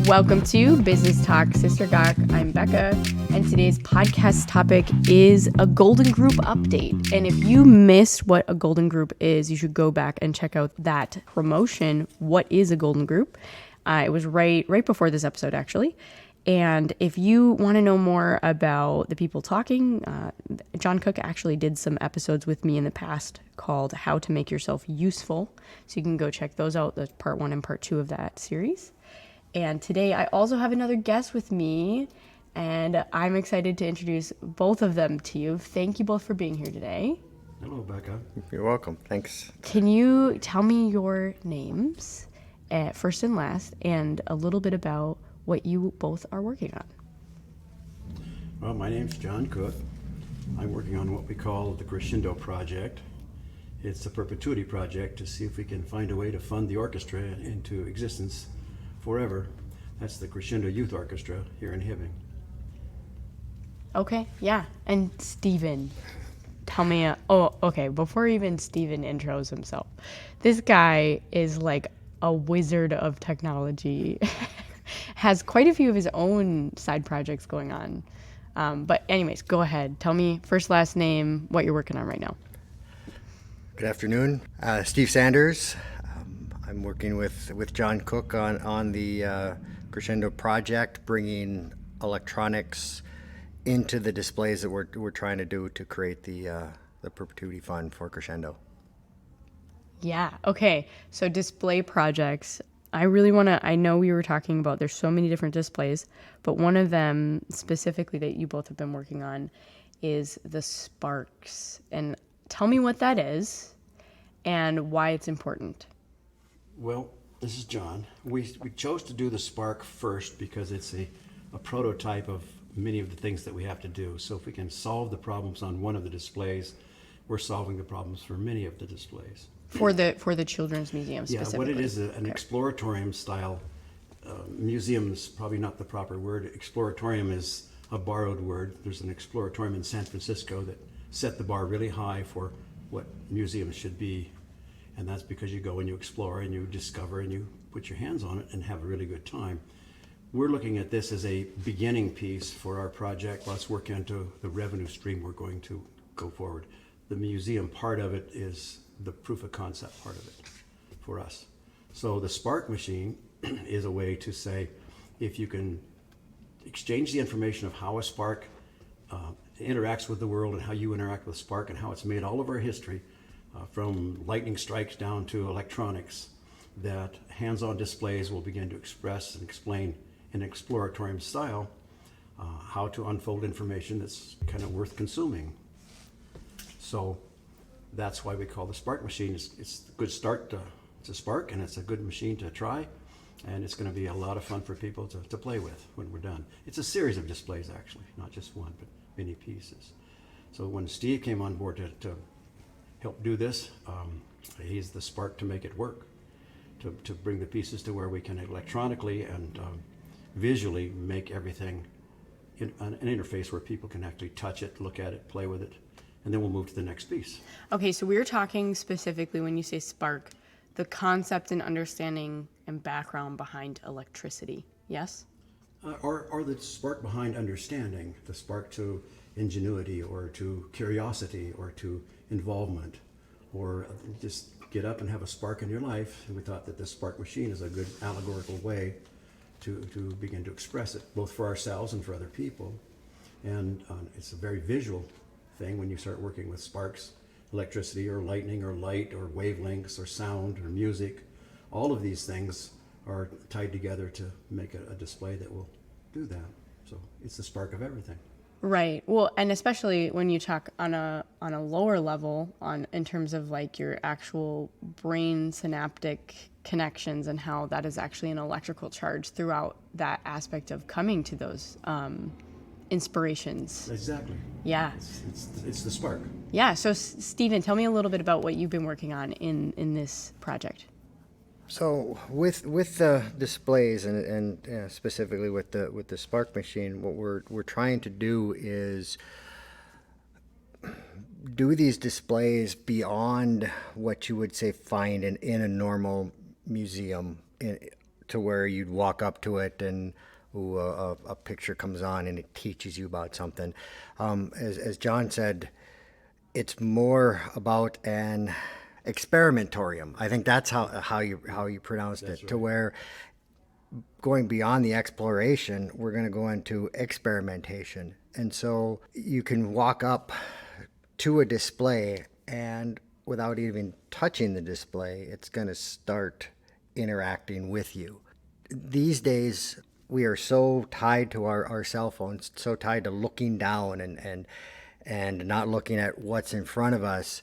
Welcome to Business Talk Sister Gawk. I'm Becca, and today's podcast topic is a Golden Group update. And if you missed what a Golden Group is, you should go back and check out that promotion. What is a Golden Group? It was right before this episode, actually. And if you want to know more about the people talking, John Cook actually did some episodes with me in the past called How to Make Yourself Useful. So you can go check those out. That's part 1 and part 2 of that series. And today I also have another guest with me, and I'm excited to introduce both of them to you. Thank you both for being here today. Hello, Becca. You're welcome. Thanks. Can you tell me your names, first and last, and a little bit about what you both are working on? Well, my name's John Cook. I'm working on what we call the Crescendo project. It's a perpetuity project to see if we can find a way to fund the orchestra into existence forever. That's the Crescendo Youth Orchestra here in Hibbing. Okay, yeah. And Steven, tell me, before even Steven intros himself, this guy is like a wizard of technology, has quite a few of his own side projects going on. But anyways, go ahead. Tell me first, last name, what you're working on right now. Good afternoon. Steve Sanders. I'm working with John Cook on the Crescendo project, bringing electronics into the displays that we're trying to do to create the perpetuity fund for Crescendo. Yeah. Okay. So display projects. I know we were talking about, there's so many different displays, but one of them specifically that you both have been working on is the Sparks. And tell me what that is and why it's important. Well, this is John. We chose to do the Spark first because it's a prototype of many of the things that we have to do. So if we can solve the problems on one of the displays, we're solving the problems for many of the displays. For the Children's Museum specifically. Yeah, what it is, an exploratorium style museum is probably not the proper word. Exploratorium is a borrowed word. There's an exploratorium in San Francisco that set the bar really high for what museums should be. And that's because you go and you explore and you discover and you put your hands on it and have a really good time. We're looking at this as a beginning piece for our project. Let's work into the revenue stream we're going to go forward. The museum part of it is the proof of concept part of it for us. So the Spark machine is a way to say, if you can exchange the information of how a spark interacts with the world and how you interact with spark and how it's made all of our history, from lightning strikes down to electronics, that hands-on displays will begin to express and explain in exploratorium style how to unfold information that's kind of worth consuming. So that's why we call the Spark machine. It's a good start. It's a Spark, and it's a good machine to try, and it's going to be a lot of fun for people to play with when we're done. It's a series of displays, actually, not just one, but many pieces. So when Steve came on board to help do this, he's the spark to make it work, to bring the pieces to where we can electronically and visually make everything in an interface where people can actually touch it, look at it, play with it, and then we'll move to the next piece. Okay, so we're talking specifically, when you say spark, the concept and understanding and background behind electricity, yes? Or the spark behind understanding, the spark to ingenuity or to curiosity or to involvement, or just get up and have a spark in your life. And we thought that this Spark machine is a good allegorical way to begin to express it, both for ourselves and for other people. And it's a very visual thing when you start working with sparks, electricity or lightning or light or wavelengths or sound or music. All of these things are tied together to make a display that will do that. So it's the spark of everything. Right. Well, and especially when you talk on a lower level, in terms of like your actual brain synaptic connections and how that is actually an electrical charge throughout that aspect of coming to those inspirations. Exactly. Yeah. It's the spark. Yeah. So Stephen, tell me a little bit about what you've been working on in this project. So with the displays and specifically with the Spark machine, what we're trying to do is do these displays beyond what you would say find in a normal museum to where you'd walk up to it and a picture comes on and it teaches you about something. As John said, it's more about an experimentorium. I think that's how you pronounced it. To where going beyond the exploration, we're going to go into experimentation. And so you can walk up to a display and without even touching the display, it's going to start interacting with you. These days, we are so tied to our cell phones, so tied to looking down and not looking at what's in front of us.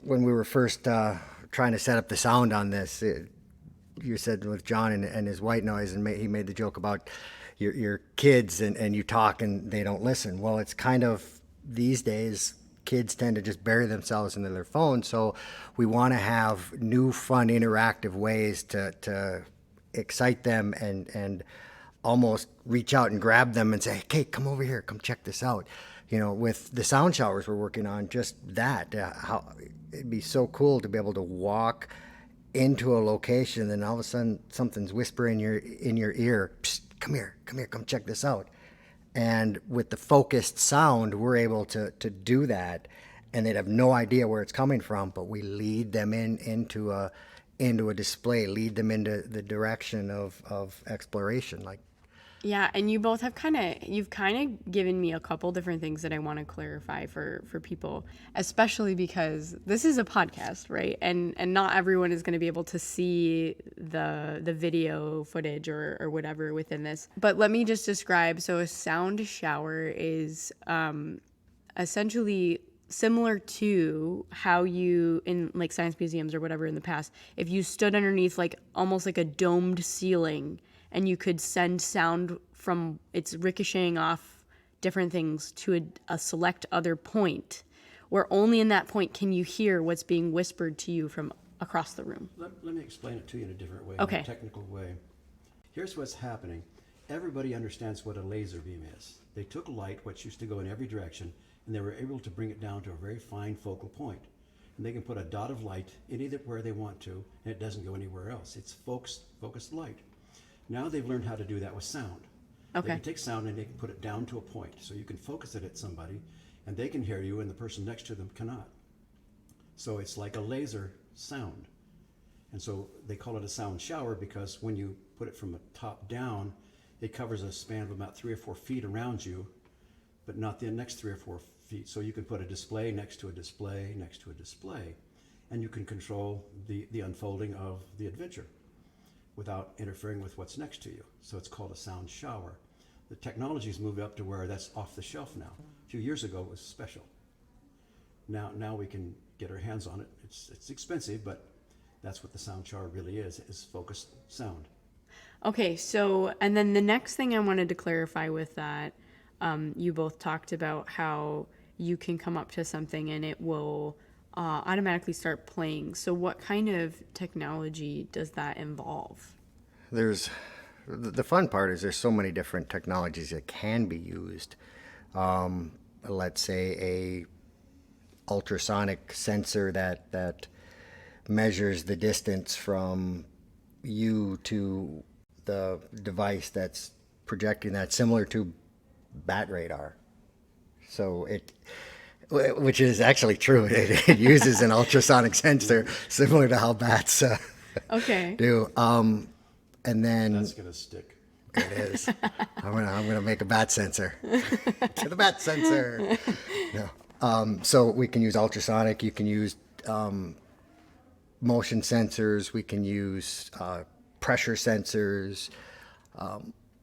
When we were first trying to set up the sound on this, you said with John and his white noise, and he made the joke about your kids and you talk and they don't listen. Well, it's kind of these days, kids tend to just bury themselves into their phones. So we want to have new, fun, interactive ways to excite them and almost reach out and grab them and say, "Hey, come over here, come check this out." You know, with the sound showers we're working on, just that, how it'd be so cool to be able to walk into a location and all of a sudden something's whispering in your ear, "Psst, come here, come check this out." And with the focused sound, we're able to do that, and they'd have no idea where it's coming from, but we lead them into a display, lead them into the direction of exploration. Like, Yeah, and you both have you've kind of given me a couple different things that I want to clarify for people, especially because this is a podcast, right? And not everyone is going to be able to see the video footage or whatever within this. But let me just describe. So a sound shower is essentially similar to how you, in like science museums or whatever in the past, if you stood underneath like almost like a domed ceiling, and you could send sound from it's ricocheting off different things to a select other point, where only in that point can you hear what's being whispered to you from across the room. Let me explain it to you in a different way, Okay. in a technical way. Here's what's happening. Everybody understands what a laser beam is. They took light, which used to go in every direction, and they were able to bring it down to a very fine focal point. And they can put a dot of light anywhere they want to, and it doesn't go anywhere else. It's focused light. Now they've learned how to do that with sound. Okay. They can take sound and they can put it down to a point. So you can focus it at somebody and they can hear you and the person next to them cannot. So it's like a laser sound. And so they call it a sound shower because when you put it from a top down, it covers a span of about 3 or 4 feet around you, but not the next 3 or 4 feet. So you can put a display next to a display next to a display, and you can control the unfolding of the adventure without interfering with what's next to you. So it's called a sound shower. The technology's moved up to where that's off the shelf now. A few years ago it was special. Now we can get our hands on it. It's expensive, but that's what the sound shower really is focused sound. Okay, so, and then the next thing I wanted to clarify with that, you both talked about how you can come up to something and it will automatically start playing. So what kind of technology does that involve? The fun part is there's so many different technologies that can be used. Let's say a ultrasonic sensor that measures the distance from you to the device that's projecting that, similar to bat radar. So which is actually true. It uses an ultrasonic sensor similar to how bats Okay. do. And then That's gonna stick. it is. I'm gonna make a bat sensor. To the bat sensor. No. So we can use ultrasonic. You can use motion sensors. We can use pressure sensors.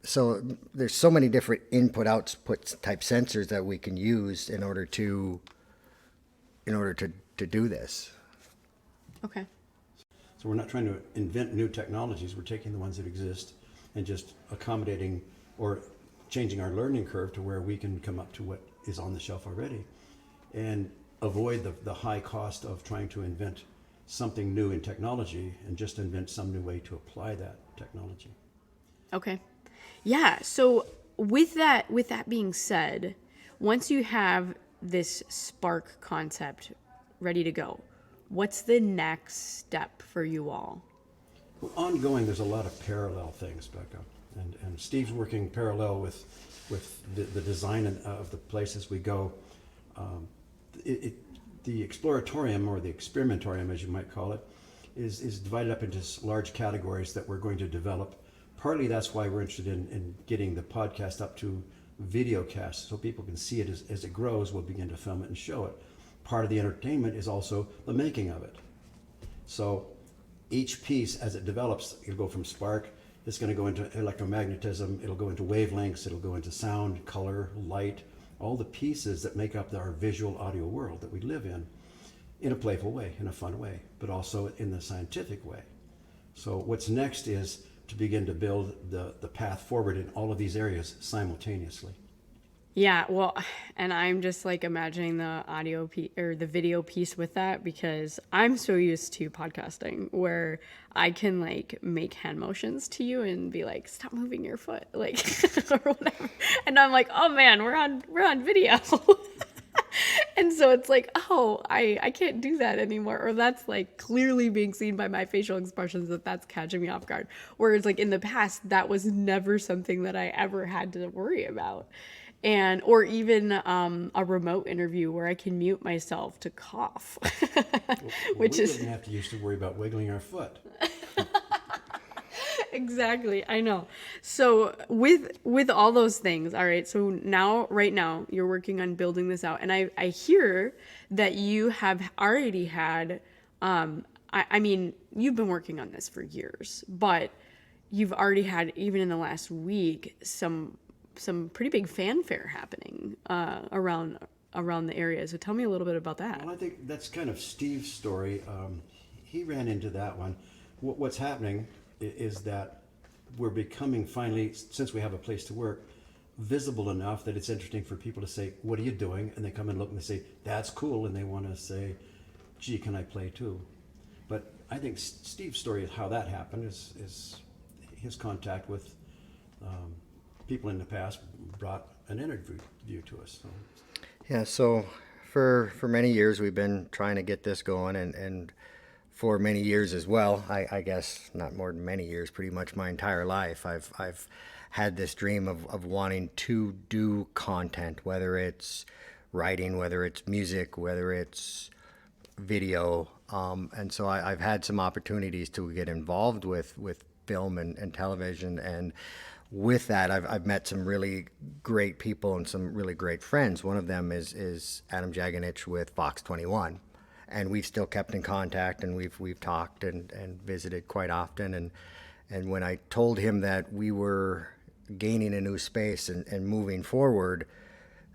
So there's so many different input-output type sensors that we can use in order to do this. Okay. So we're not trying to invent new technologies. We're taking the ones that exist and just accommodating or changing our learning curve to where we can come up to what is on the shelf already and avoid the high cost of trying to invent something new in technology and just invent some new way to apply that technology. Okay. Yeah. So with that being said, once you have this Spark concept ready to go, what's the next step for you all? Well, ongoing, there's a lot of parallel things, Becca. And Steve's working parallel with the design of the places we go. The exploratorium, or the experimentorium as you might call it, is divided up into large categories that we're going to develop. Partly that's why we're interested in getting the podcast up to video cast so people can see it as it grows. We'll begin to film it and show it. Part of the entertainment is also the making of it. So each piece, as it develops, it'll go from spark, it's going to go into electromagnetism, it'll go into wavelengths, it'll go into sound, color, light, all the pieces that make up our visual audio world that we live in a playful way, in a fun way, but also in the scientific way. So what's next is to begin to build the path forward in all of these areas simultaneously. Yeah, well, and I'm just like imagining the audio or the video piece with that, because I'm so used to podcasting where I can like make hand motions to you and be like, stop moving your foot, like, or whatever. And I'm like, oh man, we're on video. And so it's like, oh, I can't do that anymore. Or that's like clearly being seen by my facial expressions that's catching me off guard. Whereas like in the past, that was never something that I ever had to worry about. Or even a remote interview where I can mute myself to cough, which we is didn't have to used to worry about wiggling our foot. exactly, I know. So with all those things, all right. So right now, you're working on building this out, and I hear that you have already had. I mean, you've been working on this for years, but you've already had, even in the last week, some pretty big fanfare happening around the area. So tell me a little bit about that. Well, I think that's kind of Steve's story. He ran into that one. What's happening is that we're becoming finally, since we have a place to work, visible enough that it's interesting for people to say, what are you doing? And they come and look and they say, that's cool. And they want to say, gee, can I play too? But I think Steve's story of how that happened is his contact with people in the past brought an interview to us. So. Yeah, so for many years we've been trying to get this going, and for many years as well, I guess not more than many years, pretty much my entire life, I've had this dream of wanting to do content, whether it's writing, whether it's music, whether it's video, and so I've had some opportunities to get involved with film and television, and with that, I've met some really great people and some really great friends. One of them is Adam Jaganich with Fox 21, and we've still kept in contact, and we've talked and visited quite often. And when I told him that we were gaining a new space and moving forward,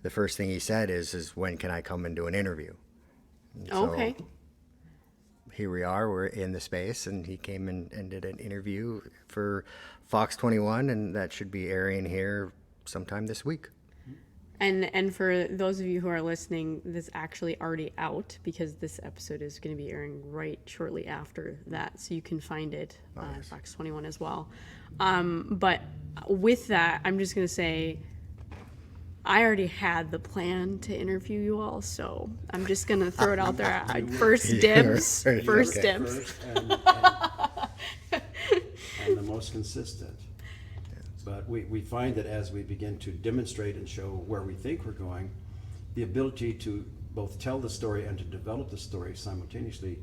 the first thing he said is when can I come and do an interview? And Okay. So here we are, we're in the space, and he came and did an interview for Fox 21, and that should be airing here sometime this week. And for those of you who are listening, this is actually already out, because this episode is going to be airing right shortly after that, so you can find it on Fox 21 as well. But with that, I'm just going to say, I already had the plan to interview you all, so I'm just going to throw it out there. First dibs. First dibs. And the most consistent. But we find that as we begin to demonstrate and show where we think we're going, the ability to both tell the story and to develop the story simultaneously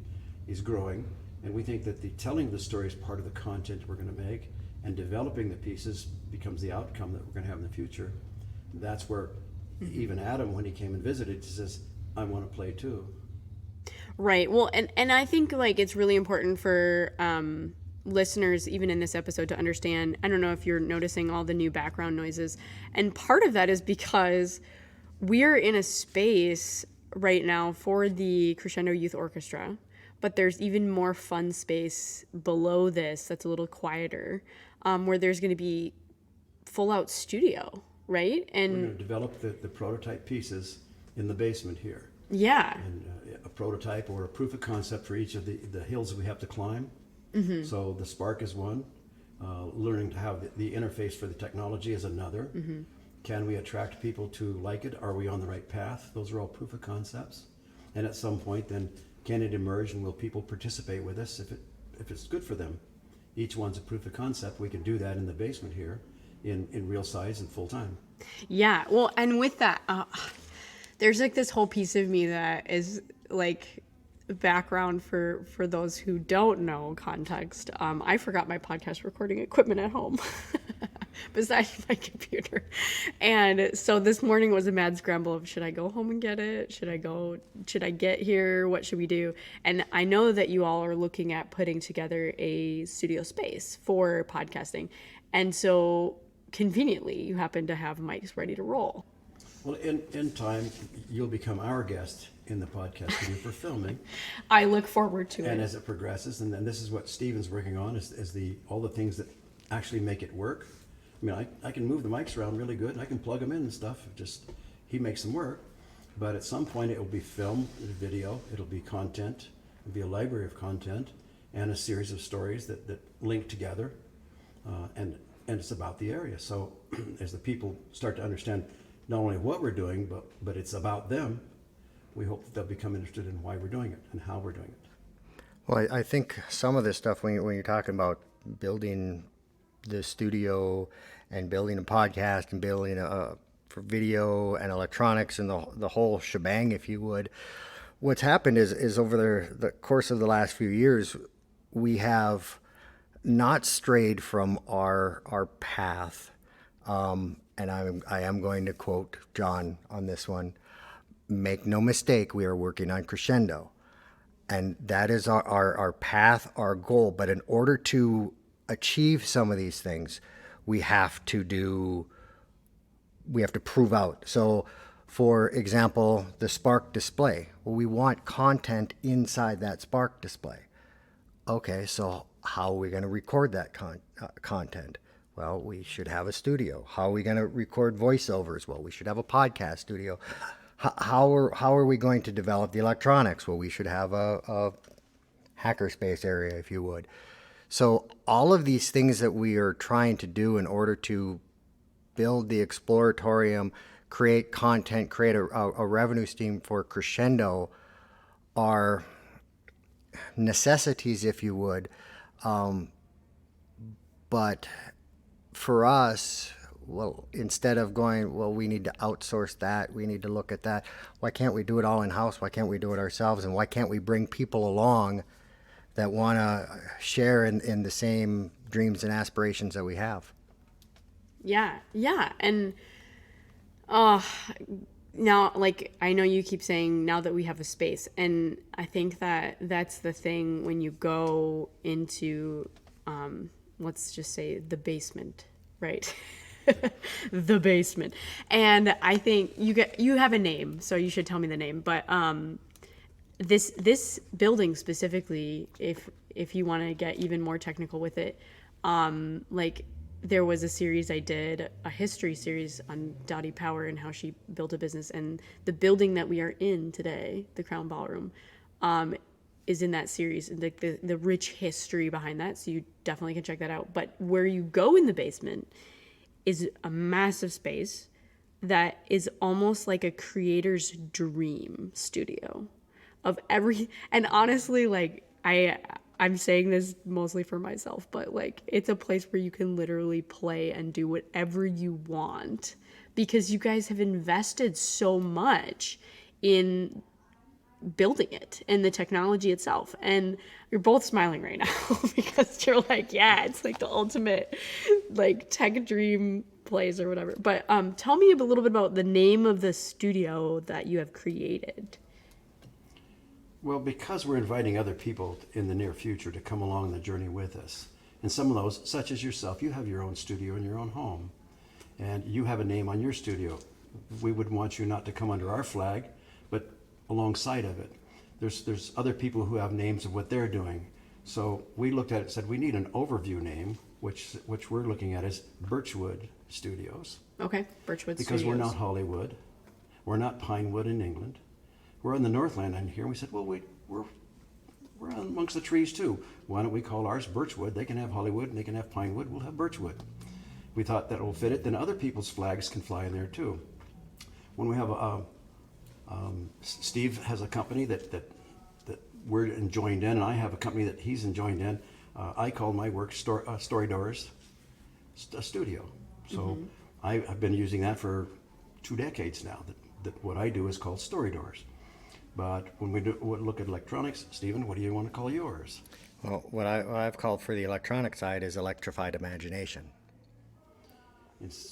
is growing. And we think that the telling the story is part of the content we're going to make, and developing the pieces becomes the outcome that we're going to have in the future. That's where even Adam, when he came and visited, he says, I want to play too. Right. Well, and I think like it's really important for listeners, even in this episode, to understand. I don't know if you're noticing all the new background noises. And part of that is because we're in a space right now for the Crescendo Youth Orchestra, but there's even more fun space below this that's a little quieter, where there's going to be full out studio, right? And we're going to develop the prototype pieces in the basement here. Yeah. And a prototype or a proof of concept for each of the hills we have to climb. Mm-hmm. So the spark is one. Learning to have the interface for the technology is another. Mm-hmm. Can we attract people to like it? Are we on the right path? Those are all proof of concepts. And at some point then, can it emerge, and will people participate with us if it's good for them? each one's a proof of concept. We can do that in the basement here in real size and full time. Yeah. Well, and with that, there's like this whole piece of me that is like background for those who don't know context. I forgot my podcast recording equipment at home besides my computer. And so this morning was a mad scramble of, should I go home and get it? Should I get here? What should we do? And I know that you all are looking at putting together a studio space for podcasting. And so conveniently, you happen to have mics ready to roll. Well, in time, you'll become our guest in the podcast studio for filming. I look forward to it. And as it progresses, and then this is what Steven's working on, is all the things that actually make it work. I mean, I can move the mics around really good, and I can plug them in and stuff. Just he makes them work. But at some point, it will be film, video, it'll be content, it'll be a library of content, and a series of stories that link together, and it's about the area. So as the people start to understand not only what we're doing, but it's about them, we hope that they'll become interested in why we're doing it and how we're doing it. Well, I think some of this stuff, when you're talking about building the studio and building a podcast and building for video and electronics and the whole shebang, if you would, what's happened is over the course of the last few years, we have not strayed from our path. And I am going to quote John on this one. Make no mistake, we are working on Crescendo. And that is our path, our goal. But in order to achieve some of these things, we have to prove out. So, for example, the Spark display. Well, we want content inside that Spark display. Okay, so how are we going to record that content? Well, we should have a studio. How are we going to record voiceovers? Well, we should have a podcast studio. How are we going to develop the electronics? Well, we should have a hackerspace area, if you would. So all of these things that we are trying to do in order to build the exploratorium, create content, create a revenue stream for Crescendo are necessities, if you would. But for us, well, instead of going, well, we need to outsource that, we need to look at that, why can't we do it all in-house? Why can't we do it ourselves? And why can't we bring people along that want to share in the same dreams and aspirations that we have? Yeah. And now, like, I know you keep saying now that we have a space, and I think that that's the thing when you go into, let's just say the basement, right? The basement. And I think you have a name, so you should tell me the name. But this building specifically, if you want to get even more technical with it, like there was a series I did, a history series on Dottie Power and how she built a business, and the building that we are in today, the Crown Ballroom, is in that series, and the rich history behind that. So you definitely can check that out. But where you go in the basement is a massive space that is almost like a creator's dream studio of and honestly, like I'm saying this mostly for myself, but like it's a place where you can literally play and do whatever you want because you guys have invested so much in building it and the technology itself. And you're both smiling right now because you're like, yeah, it's like the ultimate like tech dream place or whatever. But tell me a little bit about the name of the studio that you have created. Well, because we're inviting other people in the near future to come along the journey with us. And some of those, such as yourself, you have your own studio in your own home. And you have a name on your studio. We would want you not to come under our flag, but alongside of it. There's other people who have names of what they're doing. So we looked at it and said, we need an overview name, which we're looking at as Birchwood Studios. Okay, Birchwood Because Studios. we're not Hollywood. We're not Pinewood in England. We're in the Northland in here. And we said, well, we're amongst the trees too. Why don't we call ours Birchwood? They can have Hollywood and they can have Pinewood. We'll have Birchwood. We thought that will fit it. Then other people's flags can fly in there too. When we have Steve has a company that we're joined in, and I have a company that he's joined in. I call my work Story Doors a studio. So I've been using that for 2 decades now. That what I do is called Story Doors. But when we look at electronics, Stephen, what do you want to call yours? Well, what I've called for the electronic side is electrified imagination.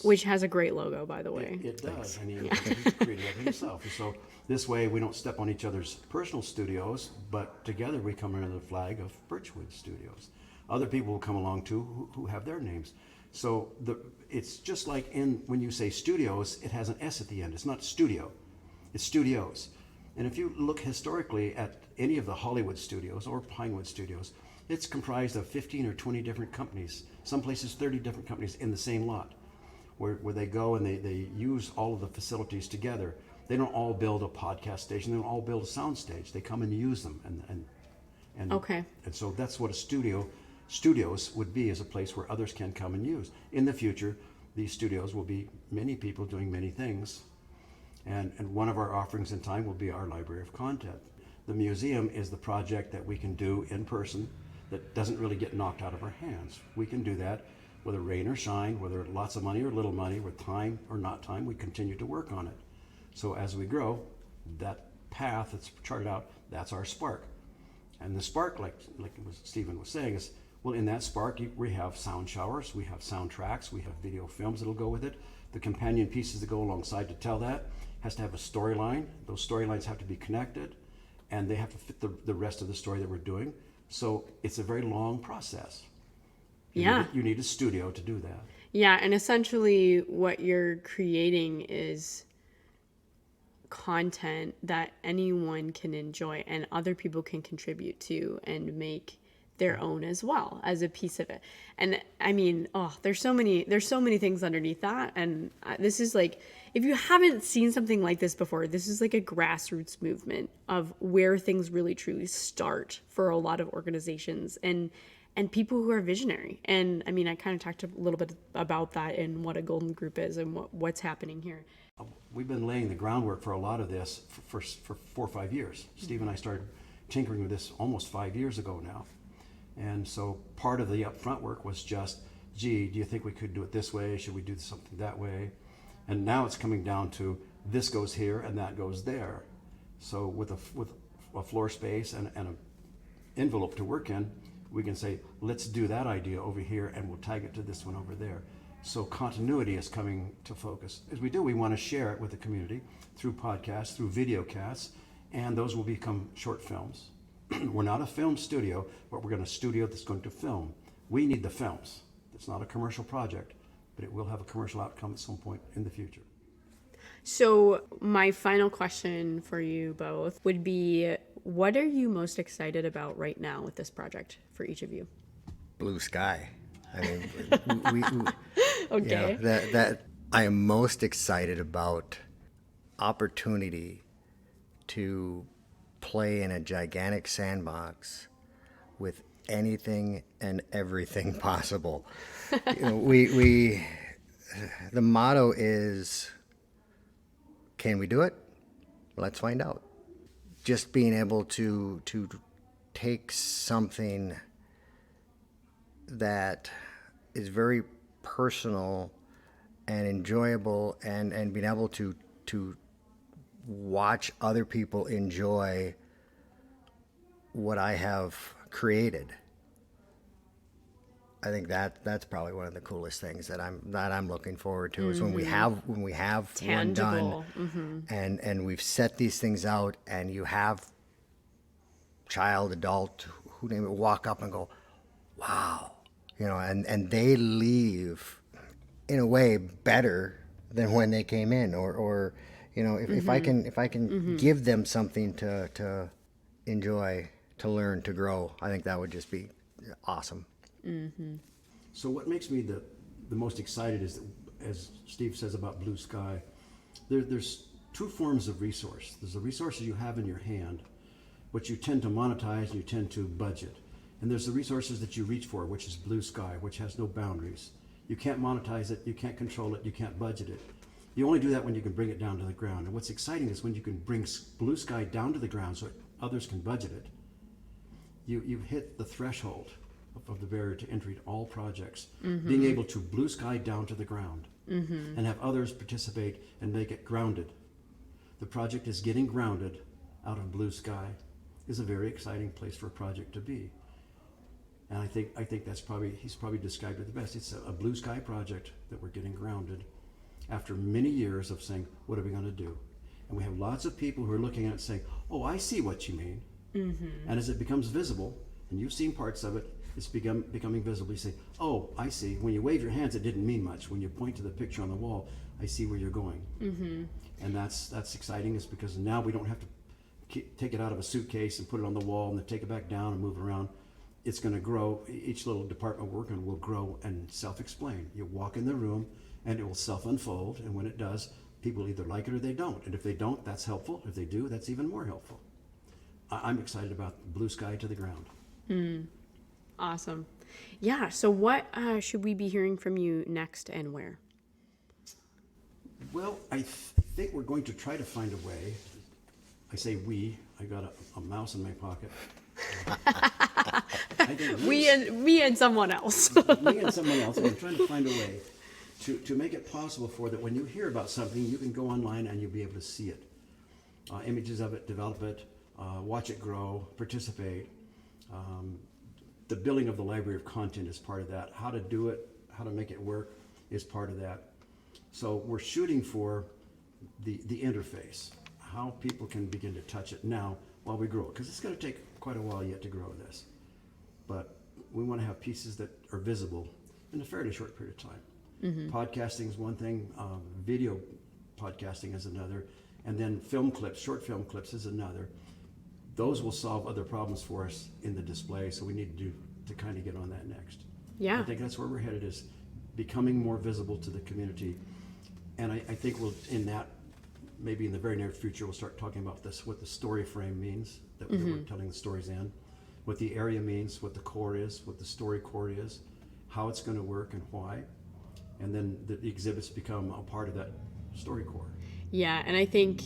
Which has a great logo, by the way. It does, and he's created it himself. And so this way we don't step on each other's personal studios, but together we come under the flag of Birchwood Studios. Other people will come along too who have their names. So it's just like when you say studios, it has an S at the end. It's not studio, it's studios. And if you look historically at any of the Hollywood studios or Pinewood studios, it's comprised of 15 or 20 different companies, some places 30 different companies in the same lot, where they go and they use all of the facilities together. They don't all build a podcast station, they don't all build a sound stage. They come and use them. And Okay. And so that's what studios would be, as a place where others can come and use. In the future, these studios will be many people doing many things. And one of our offerings in time will be our library of content. The museum is the project that we can do in person that doesn't really get knocked out of our hands. We can do that whether rain or shine, whether lots of money or little money, with time or not time, we continue to work on it. So as we grow, that path that's charted out, that's our spark. And the spark, like Stephen was saying, is, well, in that spark, we have sound showers, we have soundtracks, we have video films that'll go with it. The companion pieces that go alongside to tell that has to have a storyline. Those storylines have to be connected, and they have to fit the rest of the story that we're doing. So it's a very long process. You need a studio to do that. Yeah, and essentially what you're creating is content that anyone can enjoy and other people can contribute to and make their own as well as a piece of it. And I mean, there's so many things underneath that. And this is like, if you haven't seen something like this before, this is like a grassroots movement of where things really truly start for a lot of organizations and people who are visionary. And I mean, I kind of talked a little bit about that and what a golden group is and what's happening here. We've been laying the groundwork for a lot of this for 4 or 5 years. Steve and I started tinkering with this almost 5 years ago now. And so part of the upfront work was just, gee, do you think we could do it this way? Should we do something that way? And now it's coming down to this goes here and that goes there. So with a floor space and an envelope to work in, we can say, let's do that idea over here and we'll tag it to this one over there. So continuity is coming to focus. As we do, we want to share it with the community through podcasts, through video casts, and those will become short films. We're not a film studio, but we're going to studio that's going to film. We need the films. It's not a commercial project, but it will have a commercial outcome at some point in the future. So my final question for you both would be, what are you most excited about right now with this project for each of you? Blue sky. I mean, we Okay. that I am most excited about opportunity to play in a gigantic sandbox with anything and everything possible. We the motto is, can we do it? Let's find out. Just being able to take something that is very personal and enjoyable and being able to watch other people enjoy what I have created. I think that's probably one of the coolest things that I'm looking forward to is when we have Tangible. one done, and we've set these things out, and you have child, adult, who name it, walk up and go, wow, and they leave in a way better than when they came in, or if I can give them something to enjoy, to learn, to grow, I think that would just be awesome. Mm-hmm. So what makes me the most excited is that, as Steve says about blue sky, there's 2 forms of resource. There's the resources you have in your hand, which you tend to monetize and you tend to budget. And there's the resources that you reach for, which is blue sky, which has no boundaries. You can't monetize it, you can't control it, you can't budget it. You only do that when you can bring it down to the ground. And what's exciting is when you can bring blue sky down to the ground so others can budget it, you've hit the threshold of the barrier to entry to all projects. Being able to blue sky down to the ground and have others participate and make it grounded. The project is getting grounded out of blue sky is a very exciting place for a project to be. And I think that's he's probably described it the best. It's a blue sky project that we're getting grounded after many years of saying, what are we going to do? And we have lots of people who are looking at it saying, oh, I see what you mean. And as it becomes visible, and you've seen parts of it, it's becoming visible. You say, oh, I see. When you wave your hands, it didn't mean much. When you point to the picture on the wall, I see where you're going. And that's exciting, is because now we don't have to take it out of a suitcase and put it on the wall and then take it back down and move it around. It's going to grow. Each little department we're working will grow and self-explain. You walk in the room and it will self-unfold, and when it does, people either like it or they don't. And if they don't, that's helpful. If they do, that's even more helpful. I'm excited about blue sky to the ground. Awesome. Yeah, so what should we be hearing from you next, and where? Well, I think we're going to try to find a way. I say we. I got a mouse in my pocket. I think Me and someone else. me and someone else. We're trying to find a way to make it possible for that when you hear about something, you can go online and you'll be able to see it. Images of it, develop it, watch it grow, participate. The building of the library of content is part of that. How to do it, how to make it work is part of that. So we're shooting for the interface, how people can begin to touch it now while we grow it, because it's going to take quite a while yet to grow this. But we want to have pieces that are visible in a fairly short period of time. Podcasting is one thing, video podcasting is another, and then film clips, short film clips is another. Those will solve other problems for us in the display, so we need to kind of get on that next. Yeah. I think that's where we're headed, is becoming more visible to the community. And I think we'll, in that, maybe in the very near future, we'll start talking about this, what the story frame means, that we're telling the stories in, what the area means, what the core is, what the story core is, how it's going to work and why. And then the exhibits become a part of that story core. Yeah, and I think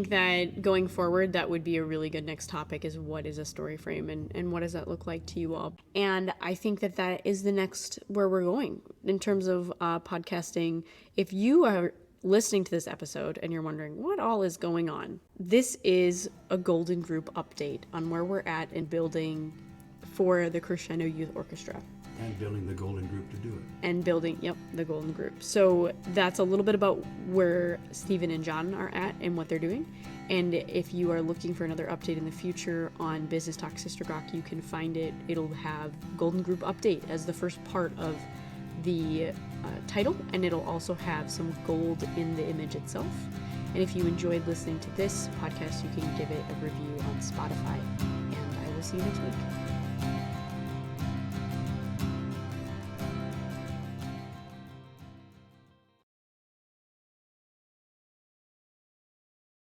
that going forward, that would be a really good next topic, is what is a story frame and what does that look like to you all? And I think that is the next where we're going in terms of podcasting. If you are listening to this episode and you're wondering what all is going on, this is a Golden Group update on where we're at in building for the Crescendo Youth Orchestra. And building the Golden Group to do it. And building, the Golden Group. So that's a little bit about where Stephen and John are at and what they're doing. And if you are looking for another update in the future on Business Talk Sister Gawk, you can find it. It'll have Golden Group Update as the first part of the title, and it'll also have some gold in the image itself. And if you enjoyed listening to this podcast, you can give it a review on Spotify. And I will see you next week.